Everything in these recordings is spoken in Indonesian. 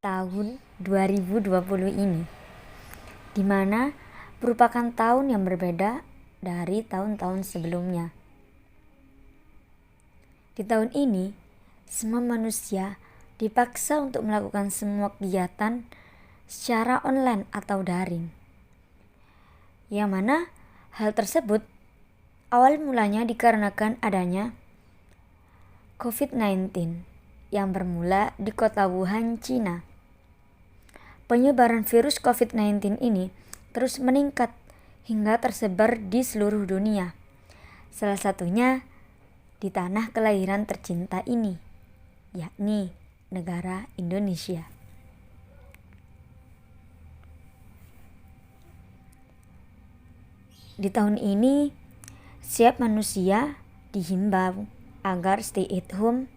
tahun 2020 ini, di mana merupakan tahun yang berbeda dari tahun-tahun sebelumnya. Di tahun ini, semua manusia dipaksa untuk melakukan semua kegiatan secara online atau daring. Yang mana hal tersebut awal mulanya dikarenakan adanya COVID-19 yang bermula di kota Wuhan, Cina. Penyebaran virus COVID-19 ini terus meningkat hingga tersebar di seluruh dunia. Salah satunya di tanah kelahiran tercinta ini, yakni negara Indonesia. Di tahun ini, setiap manusia dihimbau agar stay at home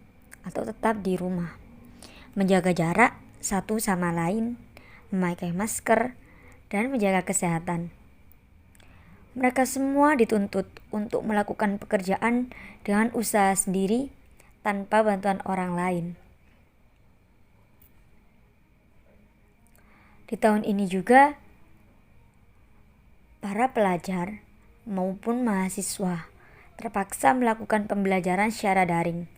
atau tetap di rumah, menjaga jarak satu sama lain, memakai masker, dan menjaga kesehatan. Mereka semua dituntut untuk melakukan pekerjaan dengan usaha sendiri tanpa bantuan orang lain. Di tahun ini juga, para pelajar maupun mahasiswa terpaksa melakukan pembelajaran secara daring.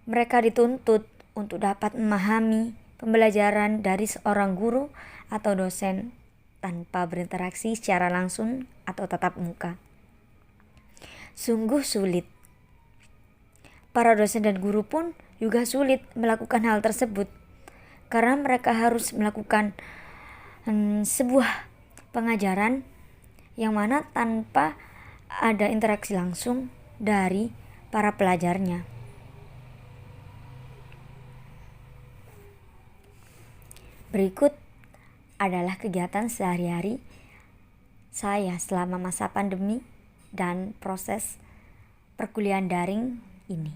Mereka dituntut untuk dapat memahami pembelajaran dari seorang guru atau dosen tanpa berinteraksi secara langsung atau tatap muka. Sungguh sulit. Para dosen dan guru pun juga sulit melakukan hal tersebut karena mereka harus melakukan sebuah pengajaran yang mana tanpa ada interaksi langsung dari para pelajarnya. Berikut adalah kegiatan sehari-hari saya selama masa pandemi dan proses perkuliahan daring ini.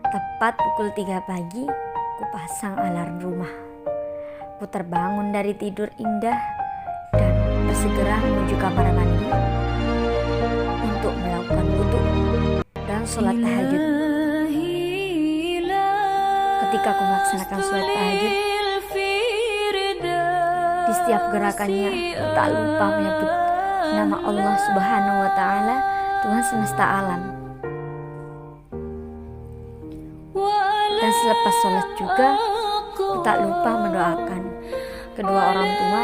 Tepat pukul 3 pagi, ku pasang alarm rumah. Ku terbangun dari tidur indah dan bersegera menuju kamar mandi untuk melakukan wudu dan sholat tahajud. Ketika aku melaksanakan sholat tahajud, di setiap gerakannya aku tak lupa menyebut nama Allah Subhanahu wa Ta'ala, Tuhan semesta alam. Dan selepas sholat juga, aku tak lupa mendoakan kedua orang tua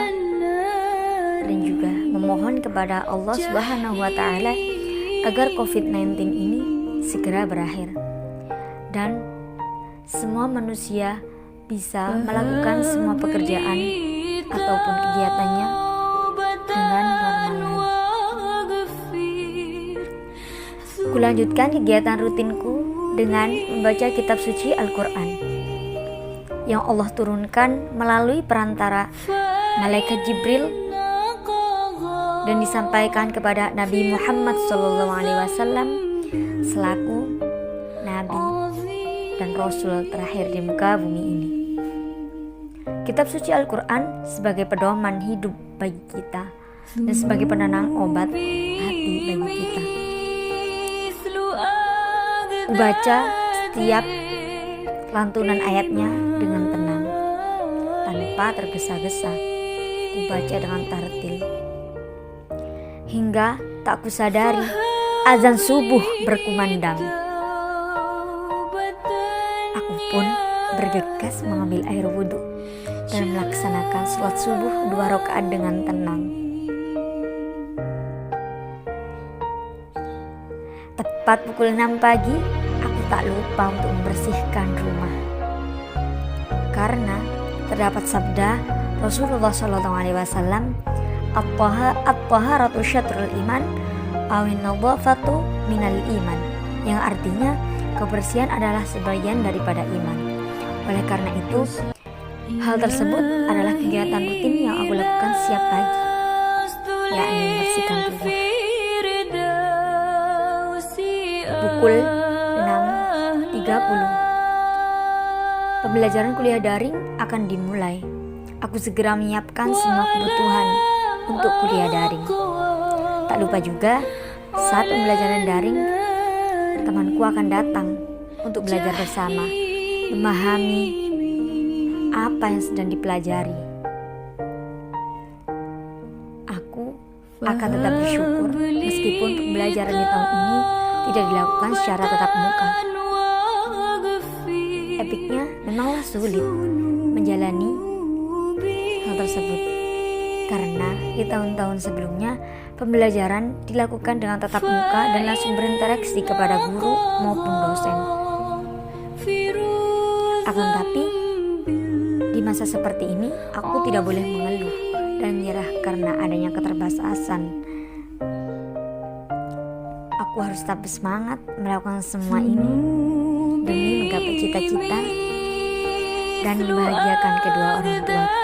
dan juga memohon kepada Allah Subhanahu wa Ta'ala agar COVID-19 ini segera berakhir dan semua manusia bisa melakukan semua pekerjaan ataupun kegiatannya dengan normal lagi. Kulanjutkan kegiatan rutinku dengan membaca kitab suci Al-Quran yang Allah turunkan melalui perantara malaikat Jibril dan disampaikan kepada Nabi Muhammad SAW selaku Nabi dan Rasul terakhir di muka bumi ini. Kitab suci Al-Quran sebagai pedoman hidup bagi kita dan sebagai penenang obat hati bagi kita. Baca setiap lantunan ayatnya dengan tenang, tanpa tergesa-gesa. Baca dengan tartil. Hingga tak kusadari azan subuh berkumandang. Aku pun bergegas mengambil air wudhu dan melaksanakan sholat subuh 2 rakaat dengan tenang. Tepat pukul 6 pagi, aku tak lupa untuk membersihkan rumah. Karena terdapat sabda Rasulullah SAW, at-taharatu syatrul iman, awin nadhafatu minal iman, yang artinya kebersihan adalah sebagian daripada iman. Oleh karena itu, hal tersebut adalah kegiatan rutin yang aku lakukan setiap pagi, yakni membersihkan rumah. Pukul 6.30, pembelajaran kuliah daring akan dimulai. Aku segera menyiapkan semua kebutuhan untuk kuliah daring. Tak lupa juga Saat pembelajaran daring, temanku akan datang untuk belajar bersama, memahami apa yang sedang dipelajari. Aku akan tetap bersyukur meskipun pembelajaran di tahun ini tidak dilakukan secara tatap muka. Epicnya memanglah sulit menjalani hal tersebut, karena di tahun-tahun sebelumnya pembelajaran dilakukan dengan tatap muka dan langsung berinteraksi kepada guru maupun dosen. Akan tapi di masa seperti ini aku tidak boleh mengeluh dan menyerah karena adanya keterbatasan. Aku harus tetap bersemangat melakukan semua ini demi menggapai cita-cita dan membahagiakan kedua orang tua.